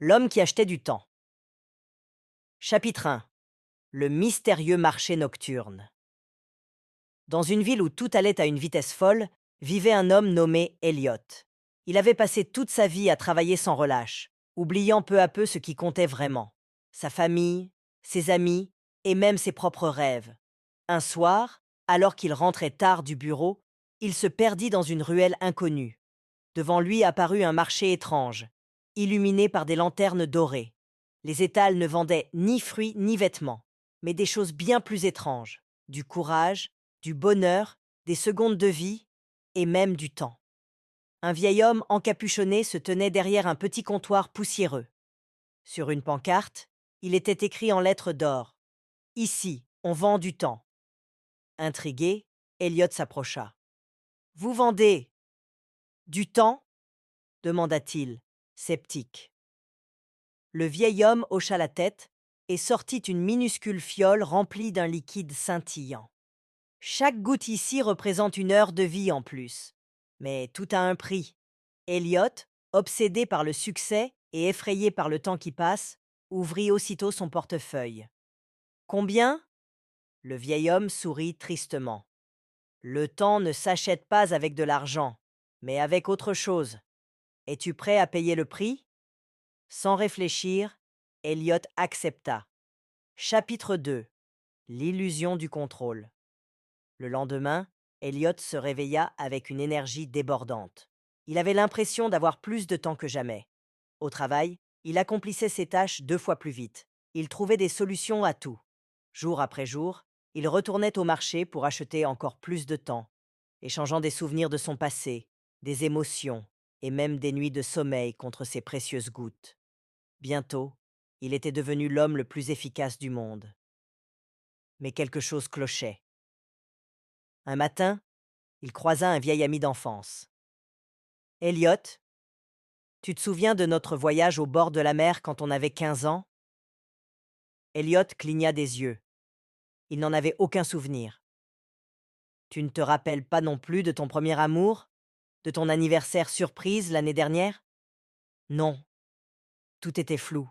L'homme qui achetait du temps. Chapitre 1. Le mystérieux marché nocturne. Dans une ville où tout allait à une vitesse folle, vivait un homme nommé Elliot. Il avait passé toute sa vie à travailler sans relâche, oubliant peu à peu ce qui comptait vraiment. Sa famille, ses amis et même ses propres rêves. Un soir, alors qu'il rentrait tard du bureau, il se perdit dans une ruelle inconnue. Devant lui apparut un marché étrange, illuminé par des lanternes dorées. Les étals ne vendaient ni fruits ni vêtements, mais des choses bien plus étranges, du courage, du bonheur, des secondes de vie et même du temps. Un vieil homme encapuchonné se tenait derrière un petit comptoir poussiéreux. Sur une pancarte, il était écrit en lettres d'or: Ici, on vend du temps. Intrigué, Elliot s'approcha. Vous vendez du temps? Demanda-t-il, sceptique. Le vieil homme hocha la tête et sortit une minuscule fiole remplie d'un liquide scintillant. Chaque goutte ici représente une heure de vie en plus. Mais tout a un prix. Elliot, obsédé par le succès et effrayé par le temps qui passe, ouvrit aussitôt son portefeuille. Combien? Le vieil homme sourit tristement. Le temps ne s'achète pas avec de l'argent, mais avec autre chose. Es-tu prêt à payer le prix? Sans réfléchir, Elliot accepta. Chapitre 2. L'illusion du contrôle. Le lendemain, Elliot se réveilla avec une énergie débordante. Il avait l'impression d'avoir plus de temps que jamais. Au travail, il accomplissait ses tâches 2 fois plus vite. Il trouvait des solutions à tout. Jour après jour, il retournait au marché pour acheter encore plus de temps, échangeant des souvenirs de son passé, des émotions et même des nuits de sommeil contre ces précieuses gouttes. Bientôt, il était devenu l'homme le plus efficace du monde. Mais quelque chose clochait. Un matin, il croisa un vieil ami d'enfance. Elliot, tu te souviens de notre voyage au bord de la mer quand on avait 15 ans? Elliot cligna des yeux. Il n'en avait aucun souvenir. Tu ne te rappelles pas non plus de ton premier amour? De ton anniversaire surprise l'année dernière? Non, tout était flou.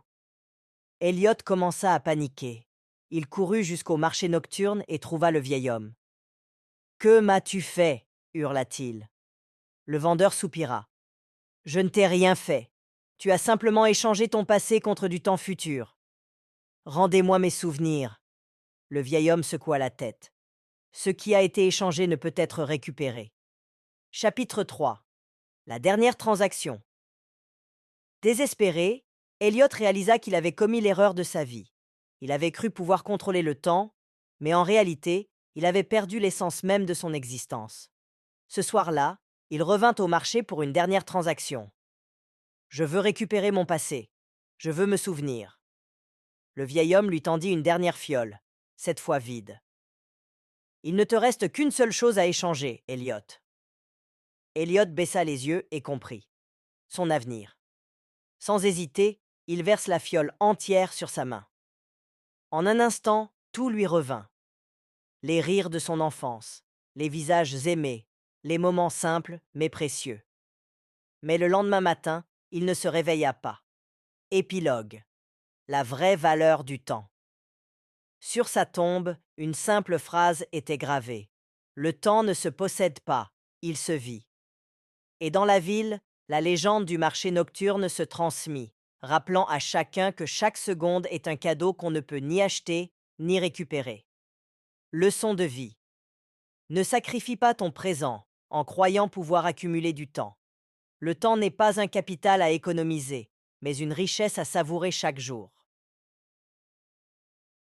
Elliot commença à paniquer. Il courut jusqu'au marché nocturne et trouva le vieil homme. Que m'as-tu fait? Hurla-t-il. Le vendeur soupira. Je ne t'ai rien fait. Tu as simplement échangé ton passé contre du temps futur. Rendez-moi mes souvenirs. Le vieil homme secoua la tête. Ce qui a été échangé ne peut être récupéré. Chapitre 3. La dernière transaction. Désespéré, Elliot réalisa qu'il avait commis l'erreur de sa vie. Il avait cru pouvoir contrôler le temps, mais en réalité, il avait perdu l'essence même de son existence. Ce soir-là, il revint au marché pour une dernière transaction. Je veux récupérer mon passé. Je veux me souvenir. Le vieil homme lui tendit une dernière fiole, cette fois vide. Il ne te reste qu'une seule chose à échanger, Elliot. Elliot baissa les yeux et comprit. Son avenir. Sans hésiter, il verse la fiole entière sur sa main. En un instant, tout lui revint. Les rires de son enfance, les visages aimés, les moments simples mais précieux. Mais le lendemain matin, il ne se réveilla pas. Épilogue. La vraie valeur du temps. Sur sa tombe, une simple phrase était gravée. Le temps ne se possède pas, il se vit. Et dans la ville, la légende du marché nocturne se transmit, rappelant à chacun que chaque seconde est un cadeau qu'on ne peut ni acheter ni récupérer. Leçon de vie. Ne sacrifie pas ton présent en croyant pouvoir accumuler du temps. Le temps n'est pas un capital à économiser, mais une richesse à savourer chaque jour.